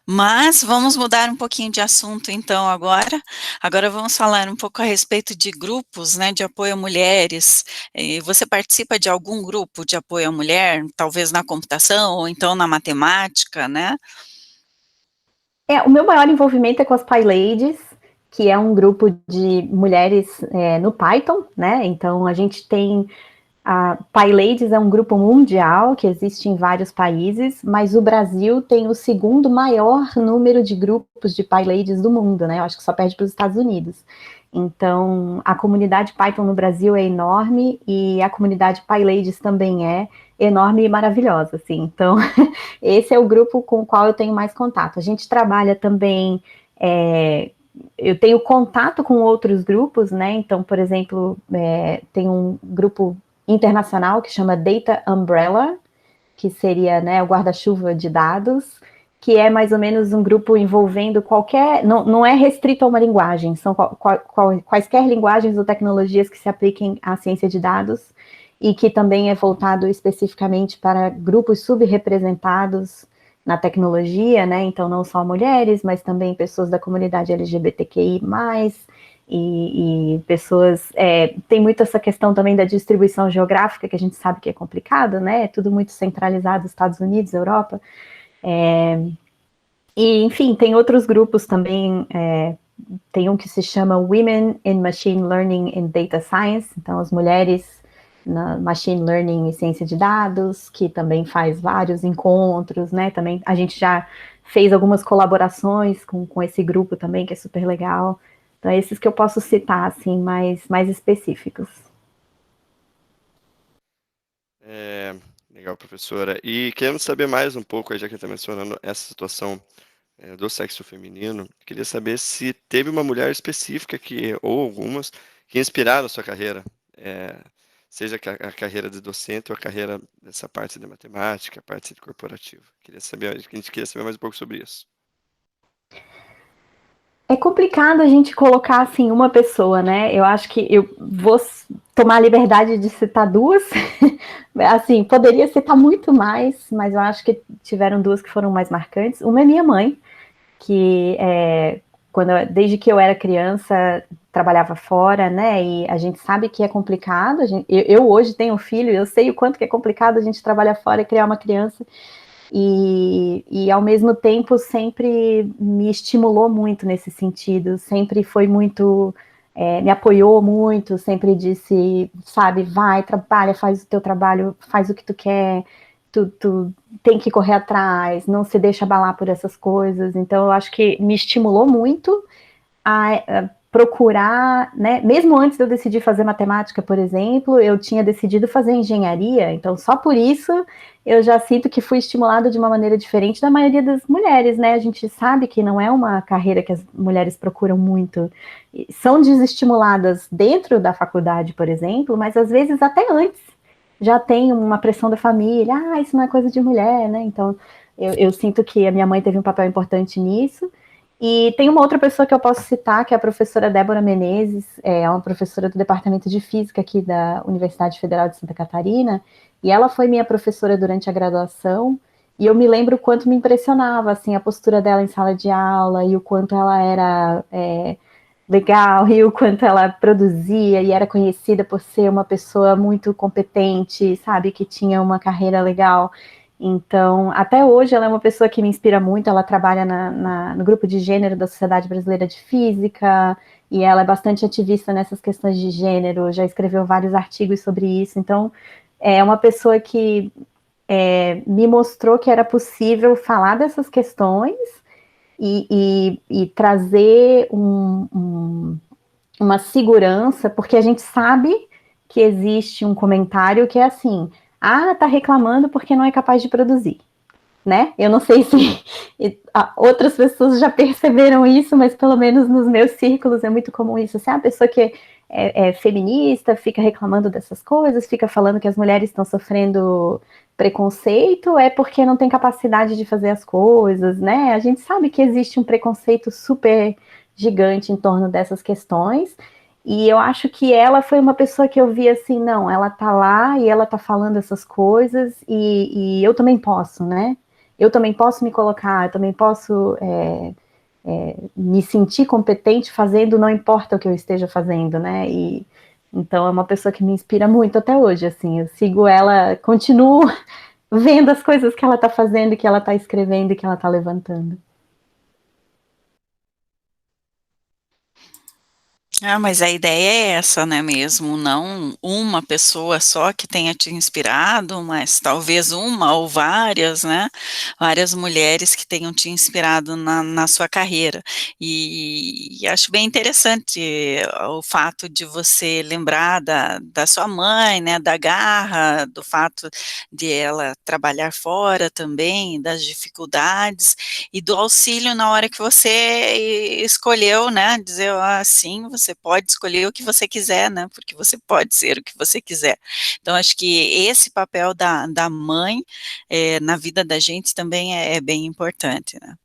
Mas vamos mudar um pouquinho de assunto, então, agora. Agora vamos falar um pouco a respeito de grupos, né, de apoio a mulheres. Você participa de algum grupo de apoio à mulher, talvez na computação, ou então na matemática, né? O meu maior envolvimento é com as PyLadies, que é um grupo de mulheres no Python, né, então a gente tem... A PyLadies é um grupo mundial que existe em vários países, mas o Brasil tem o segundo maior número de grupos de PyLadies do mundo, né? Eu acho que só perde para os Estados Unidos. Então, a comunidade Python no Brasil é enorme e a comunidade PyLadies também é enorme e maravilhosa, assim. Então, esse é o grupo com o qual eu tenho mais contato. A gente trabalha também... eu tenho contato com outros grupos, né? Então, por exemplo, tem um grupo internacional que chama Data Umbrella, que seria, né, o guarda-chuva de dados, que é mais ou menos um grupo envolvendo qualquer... Não é restrito a uma linguagem, são quaisquer linguagens ou tecnologias que se apliquem à ciência de dados e que também é voltado especificamente para grupos subrepresentados na tecnologia, né, então não só mulheres, mas também pessoas da comunidade LGBTQI+, e pessoas, tem muito essa questão também da distribuição geográfica, que a gente sabe que é complicado, né, é tudo muito centralizado, Estados Unidos, Europa, e enfim, tem outros grupos também, tem um que se chama Women in Machine Learning and Data Science, então as mulheres na Machine Learning e Ciência de Dados, que também faz vários encontros, né, também a gente já fez algumas colaborações com esse grupo também, que é super legal. Então, é esses que eu posso citar, assim, mais específicos. Legal, professora. E querendo saber mais um pouco, já que está mencionando essa situação do sexo feminino, queria saber se teve uma mulher específica ou algumas, que inspiraram a sua carreira, seja a carreira de docente ou a carreira dessa parte de matemática, a parte corporativa. A gente queria saber mais um pouco sobre isso. É complicado a gente colocar, assim, uma pessoa, né? Eu acho que eu vou tomar a liberdade de citar duas. Assim, poderia citar muito mais, mas eu acho que tiveram duas que foram mais marcantes. Uma é minha mãe, que desde que eu era criança, trabalhava fora, né? E a gente sabe que é complicado. Eu hoje tenho um filho, eu sei o quanto que é complicado a gente trabalhar fora e criar uma criança. E ao mesmo tempo sempre me estimulou muito nesse sentido, sempre foi muito, me apoiou muito, sempre disse, sabe, vai, trabalha, faz o teu trabalho, faz o que tu quer, tu tem que correr atrás, não se deixa abalar por essas coisas. Então eu acho que me estimulou muito a procurar, né, mesmo antes de eu decidir fazer matemática, por exemplo, eu tinha decidido fazer engenharia, então só por isso eu já sinto que fui estimulada de uma maneira diferente da maioria das mulheres, né, a gente sabe que não é uma carreira que as mulheres procuram muito, são desestimuladas dentro da faculdade, por exemplo, mas às vezes até antes, já tem uma pressão da família, isso não é coisa de mulher, né, então eu sinto que a minha mãe teve um papel importante nisso. E tem uma outra pessoa que eu posso citar, que é a professora Débora Menezes, é uma professora do Departamento de Física aqui da Universidade Federal de Santa Catarina, e ela foi minha professora durante a graduação, e eu me lembro o quanto me impressionava, assim, a postura dela em sala de aula, e o quanto ela era legal, e o quanto ela produzia, e era conhecida por ser uma pessoa muito competente, sabe, que tinha uma carreira legal. Então, até hoje ela é uma pessoa que me inspira muito, ela trabalha no grupo de gênero da Sociedade Brasileira de Física, e ela é bastante ativista nessas questões de gênero, já escreveu vários artigos sobre isso, então é uma pessoa que me mostrou que era possível falar dessas questões e trazer uma segurança, porque a gente sabe que existe um comentário que é assim, tá reclamando porque não é capaz de produzir, né? Eu não sei se outras pessoas já perceberam isso, mas pelo menos nos meus círculos é muito comum isso. Assim, a pessoa que é feminista fica reclamando dessas coisas, fica falando que as mulheres estão sofrendo preconceito, é porque não tem capacidade de fazer as coisas, né? A gente sabe que existe um preconceito super gigante em torno dessas questões, e eu acho que ela foi uma pessoa que eu vi assim, não, ela tá lá e ela tá falando essas coisas, e eu também posso, né? Eu também posso me colocar, eu também posso me sentir competente fazendo, não importa o que eu esteja fazendo, né? E então é uma pessoa que me inspira muito até hoje, assim, eu sigo ela, continuo vendo as coisas que ela tá fazendo, que ela tá escrevendo e que ela tá levantando. Mas a ideia é essa, né, mesmo, não uma pessoa só que tenha te inspirado, mas talvez uma ou várias, né, várias mulheres que tenham te inspirado na sua carreira, e acho bem interessante o fato de você lembrar da sua mãe, né, da garra, do fato de ela trabalhar fora também, das dificuldades, e do auxílio na hora que você escolheu, né, dizer, sim, você pode escolher o que você quiser, né, porque você pode ser o que você quiser. Então, acho que esse papel da mãe na vida da gente também é bem importante, né.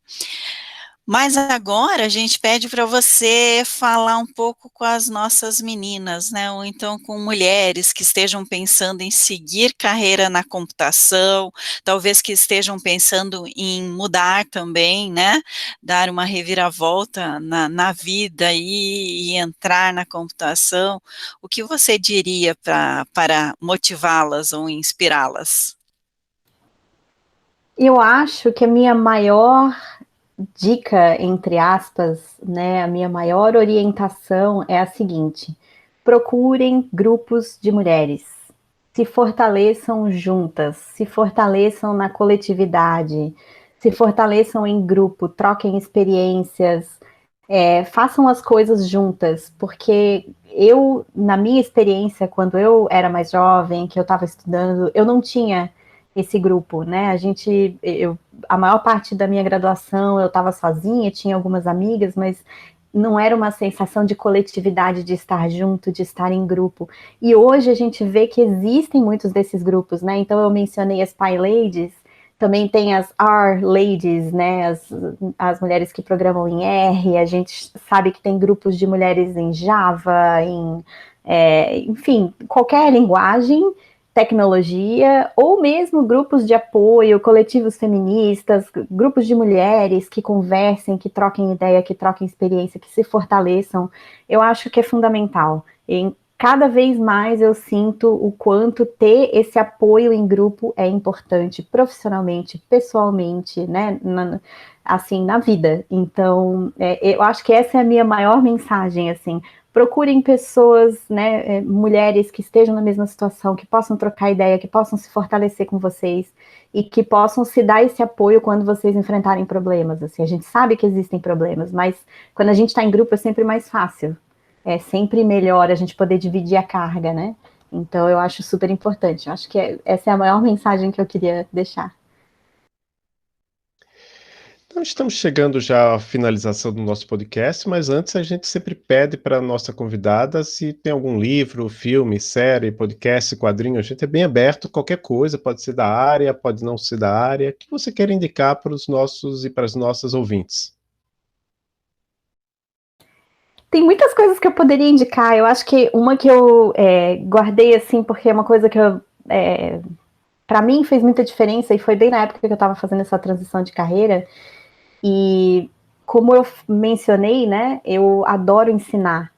Mas agora a gente pede para você falar um pouco com as nossas meninas, né, ou então com mulheres que estejam pensando em seguir carreira na computação, talvez que estejam pensando em mudar também, né, dar uma reviravolta na vida e entrar na computação. O que você diria para motivá-las ou inspirá-las? Eu acho que a minha maior dica, entre aspas, né, a minha maior orientação é a seguinte: procurem grupos de mulheres, se fortaleçam juntas, se fortaleçam na coletividade, se fortaleçam em grupo, troquem experiências, façam as coisas juntas, porque eu, na minha experiência, quando eu era mais jovem, que eu estava estudando, eu não tinha esse grupo, né? A maior parte da minha graduação eu estava sozinha, tinha algumas amigas, mas não era uma sensação de coletividade, de estar junto, de estar em grupo. E hoje a gente vê que existem muitos desses grupos, né? Então eu mencionei as Pi Ladies, Também tem as R-Ladies, né, as mulheres que programam em R, a gente sabe que tem grupos de mulheres em Java, enfim, qualquer linguagem, tecnologia, ou mesmo grupos de apoio, coletivos feministas, grupos de mulheres que conversem, que troquem ideia, que troquem experiência, que se fortaleçam, eu acho que é fundamental. Cada vez mais eu sinto o quanto ter esse apoio em grupo é importante, profissionalmente, pessoalmente, né, assim, na vida. Então, eu acho que essa é a minha maior mensagem, assim, procurem pessoas, né, mulheres que estejam na mesma situação, que possam trocar ideia, que possam se fortalecer com vocês, e que possam se dar esse apoio quando vocês enfrentarem problemas, assim, a gente sabe que existem problemas, mas quando a gente está em grupo é sempre mais fácil. É sempre melhor a gente poder dividir a carga, né? Então, eu acho super importante. Eu acho que essa é a maior mensagem que eu queria deixar. Então, estamos chegando já à finalização do nosso podcast, mas antes a gente sempre pede para a nossa convidada se tem algum livro, filme, série, podcast, quadrinho. A gente é bem aberto, qualquer coisa, pode ser da área, pode não ser da área, que você quer indicar para os nossos e para as nossas ouvintes. Tem muitas coisas que eu poderia indicar. Eu acho que uma que eu guardei, assim, porque é uma coisa que para mim fez muita diferença, e foi bem na época que eu estava fazendo essa transição de carreira, e como eu mencionei, né, eu adoro ensinar,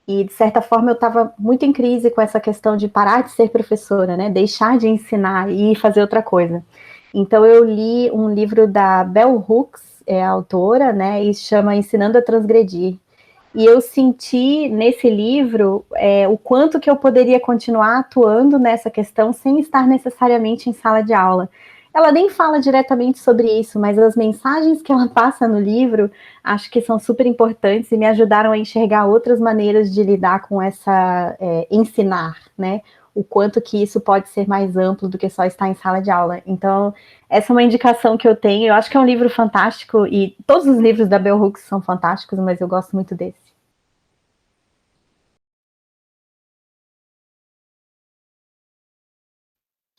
e de certa forma eu estava muito em crise com essa questão de parar de ser professora, né, deixar de ensinar e fazer outra coisa. Então eu li um livro da Bell Hooks, é a autora, né, e se chama Ensinando a Transgredir. E eu senti nesse livro o quanto que eu poderia continuar atuando nessa questão sem estar necessariamente em sala de aula. Ela nem fala diretamente sobre isso, mas as mensagens que ela passa no livro acho que são super importantes e me ajudaram a enxergar outras maneiras de lidar com essa ensinar, né? O quanto que isso pode ser mais amplo do que só estar em sala de aula. Então, essa é uma indicação que eu tenho. Eu acho que é um livro fantástico, e todos os livros da Bell Hooks são fantásticos, mas eu gosto muito desse.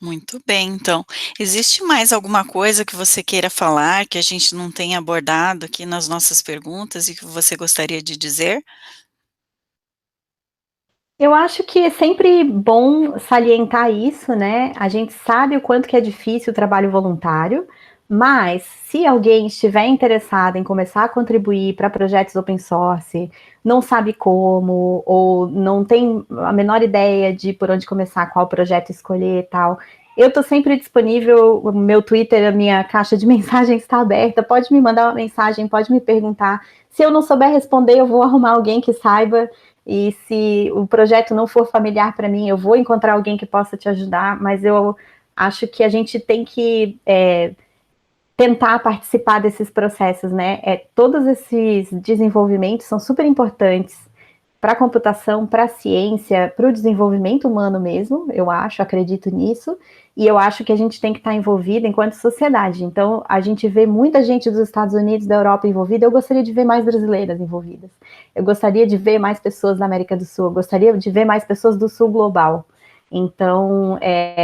Muito bem, então. Existe mais alguma coisa que você queira falar, que a gente não tenha abordado aqui nas nossas perguntas e que você gostaria de dizer? Eu acho que é sempre bom salientar isso, né? A gente sabe o quanto que é difícil o trabalho voluntário, mas se alguém estiver interessado em começar a contribuir para projetos open source, não sabe como, ou não tem a menor ideia de por onde começar, qual projeto escolher e tal, eu estou sempre disponível, o meu Twitter, a minha caixa de mensagens está aberta, pode me mandar uma mensagem, pode me perguntar. Se eu não souber responder, eu vou arrumar alguém que saiba. E se o projeto não for familiar para mim, eu vou encontrar alguém que possa te ajudar, mas eu acho que a gente tem que tentar participar desses processos, né? Todos esses desenvolvimentos são super importantes para a computação, para a ciência, para o desenvolvimento humano mesmo, eu acho, acredito nisso, e eu acho que a gente tem que estar envolvido enquanto sociedade. Então, a gente vê muita gente dos Estados Unidos, da Europa envolvida, eu gostaria de ver mais brasileiras envolvidas. Eu gostaria de ver mais pessoas da América do Sul, eu gostaria de ver mais pessoas do Sul global. Então,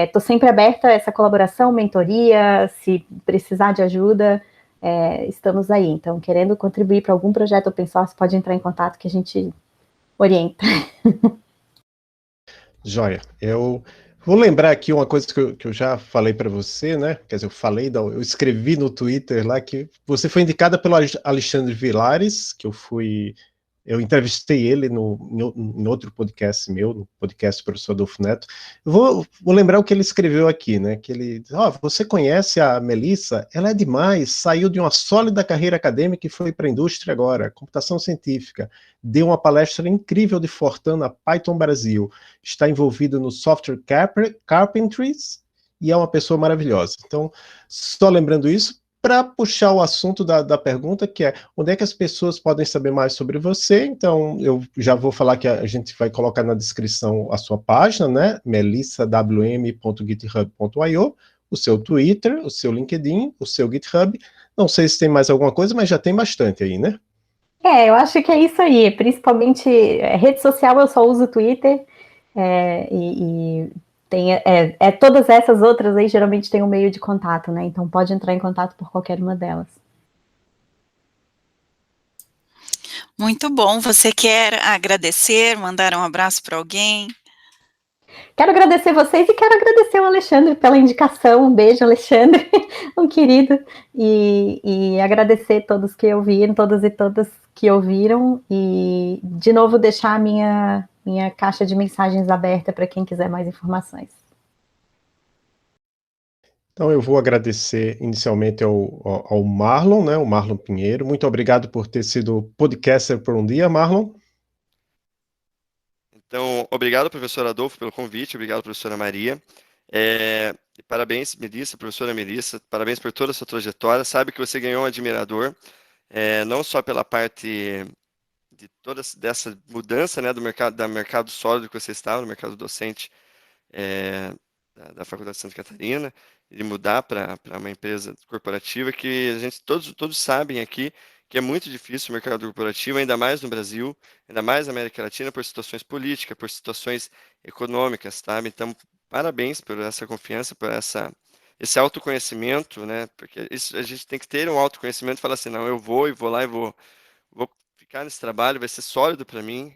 estou sempre aberta a essa colaboração, mentoria, se precisar de ajuda, estamos aí. Então, querendo contribuir para algum projeto open source, pode entrar em contato que a gente orienta. Joia. Eu vou lembrar aqui uma coisa que eu já falei para você, né? Quer dizer, eu escrevi no Twitter lá que você foi indicada pelo Alexandre Vilares, que eu entrevistei ele em outro podcast meu, no podcast do professor Adolfo Neto. Eu vou lembrar o que ele escreveu aqui, né? Que ele diz, você conhece a Melissa? Ela é demais, saiu de uma sólida carreira acadêmica e foi para a indústria agora, computação científica. Deu uma palestra incrível de Fortran na Python Brasil. Está envolvido no Software Carpentries e é uma pessoa maravilhosa. Então, só lembrando isso, para puxar o assunto da pergunta, que é onde é que as pessoas podem saber mais sobre você. Então, eu já vou falar que a gente vai colocar na descrição a sua página, né? melissawm.github.io, o seu Twitter, o seu LinkedIn, o seu GitHub. Não sei se tem mais alguma coisa, mas já tem bastante aí, né? Eu acho que é isso aí. Principalmente rede social, eu só uso o Twitter, e Todas essas outras aí geralmente tem um meio de contato, né? Então pode entrar em contato por qualquer uma delas. Muito bom. Você quer agradecer, mandar um abraço para alguém? Quero agradecer vocês e quero agradecer o Alexandre pela indicação. Um beijo, Alexandre, um querido. E agradecer todos que ouviram, todas e todas que ouviram. E, de novo, deixar a minha caixa de mensagens aberta para quem quiser mais informações. Então, eu vou agradecer inicialmente ao Marlon, né, o Marlon Pinheiro. Muito obrigado por ter sido podcaster por um dia, Marlon. Então, obrigado, professor Adolfo, pelo convite, obrigado, professora Maria. Parabéns, Melissa, professora Melissa, parabéns por toda a sua trajetória. Sabe que você ganhou um admirador, não só pela parte de toda dessa mudança, né, do mercado sólido que você estava, no mercado docente da Faculdade de Santa Catarina, de mudar para uma empresa corporativa que a gente todos sabem aqui que é muito difícil o mercado corporativo, ainda mais no Brasil, ainda mais na América Latina, por situações políticas, por situações econômicas, sabe? Então, parabéns por essa confiança, por esse autoconhecimento, né? Porque a gente tem que ter um autoconhecimento e falar assim, não, eu vou lá e vou ficar nesse trabalho, vai ser sólido para mim.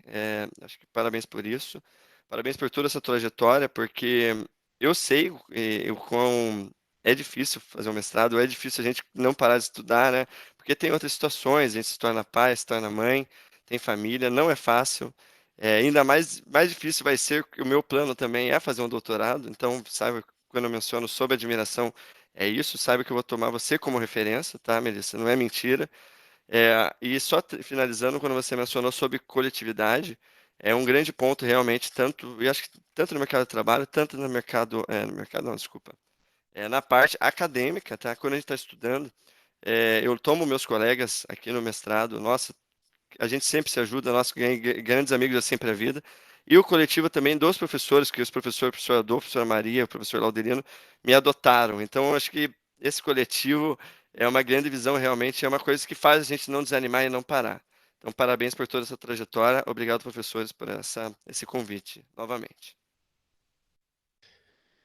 Acho que parabéns por isso. Parabéns por toda essa trajetória, porque eu sei o quão é difícil fazer um mestrado, é difícil a gente não parar de estudar, né? Porque tem outras situações, a gente se torna pai, se torna mãe, tem família, não é fácil. Ainda mais difícil vai ser, o meu plano também é fazer um doutorado, então, sabe, quando eu menciono sobre admiração, é isso, sabe que eu vou tomar você como referência, tá, Melissa? Não é mentira. E só finalizando, quando você mencionou sobre coletividade, é um grande ponto realmente, eu acho que tanto no mercado de trabalho, tanto no mercado, não, desculpa, na parte acadêmica, tá? Quando a gente está estudando, eu tomo meus colegas aqui no mestrado, nossa, a gente sempre se ajuda, nós grandes amigos da Sempre a Vida, e o coletivo também dos professores, que o professor Adolfo, a professora Maria, o professor Laudelino, me adotaram. Então, eu acho que esse coletivo é uma grande visão, realmente, é uma coisa que faz a gente não desanimar e não parar. Então, parabéns por toda essa trajetória. Obrigado, professores, por esse convite, novamente.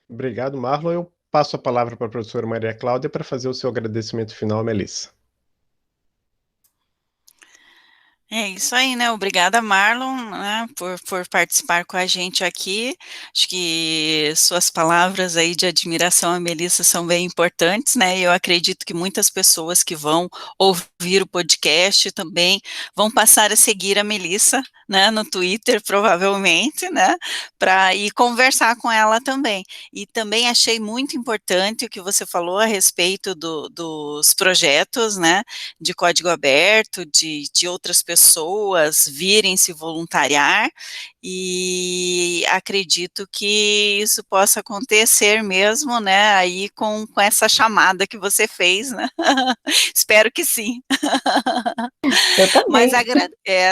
Obrigado, Marlon. Eu passo a palavra para a professora Maria Cláudia para fazer o seu agradecimento final à Melissa. É isso aí, né? Obrigada, Marlon, né, por participar com a gente aqui. Acho que suas palavras aí de admiração à Melissa são bem importantes, né? Eu acredito que muitas pessoas que vão ouvir o podcast também vão passar a seguir a Melissa, né, no Twitter, provavelmente, né, para ir conversar com ela também. E também achei muito importante o que você falou a respeito dos projetos, né, de código aberto, de outras pessoas virem se voluntariar, e acredito que isso possa acontecer mesmo, né, aí com essa chamada que você fez, né, espero que sim. Eu também.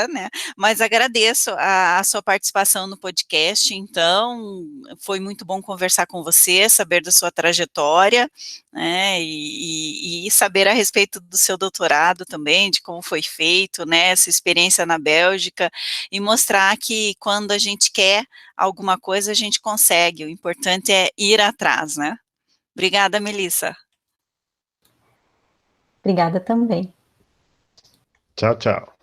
Né, mas agradeço a sua participação no podcast, então, foi muito bom conversar com você, saber da sua trajetória, né, e saber a respeito do seu doutorado também, de como foi feito, né, essa experiência na Bélgica, e mostrar que quando a gente quer alguma coisa, a gente consegue, o importante é ir atrás, né. Obrigada, Melissa. Obrigada também. Tchau, tchau.